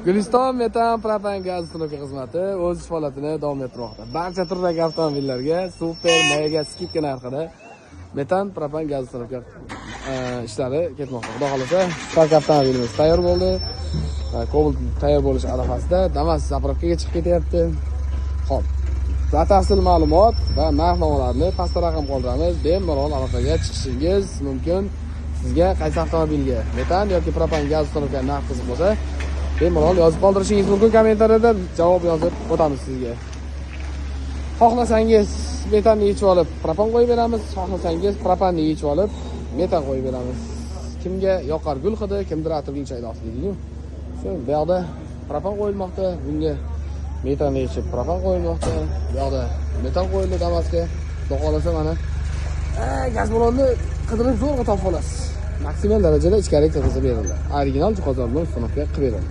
Guliston metan propan gaz uстановка xizmati o'z faoliyatini davom ettirmoqda. Barcha turdagi avtomobillarga super mega skidka narxida metan propan gaz uстановка ishlari ketmoqda. Xudo xolasa, Spark avtomobilimiz tayyor bo'ldi. Cobalt tayyor bo'lish arafasida, Damas zapravkaga chiqib ketyapti. Xo'p. Batafsil ma'lumot va narx-navolarni pastda raqam qoldiramiz. Bemalol aloqaga chiqishingiz mumkin. Sizga qaysi avtomobilga metan yoki propan gaz uстановка narx qiziq bo'lsa, bemalol yozib qoldirishingiz mumkin. Kommentariyada javob yozib o'tamiz sizga. Xohlasangiz metanni yechib olib propan qo'yib beramiz, xohlasangiz propanni yechib olib metan qo'yib beramiz. Kimga yoqar gul hidi, kimdir atirgul chaydoq deydi-ku. Shu bu yoqda propan qo'yilmoqda, bunga metanni yechib propan qo'yilmoqda. Bu yoqda metan qo'yildi Damasga. Xudo xolasa mana gaz ballonni qidirib zo'rg'a topib olasiz. Maksimal darajada ichkariga kirgizib beriladi. Original jihozlar bilan uстановка qilib beriladi.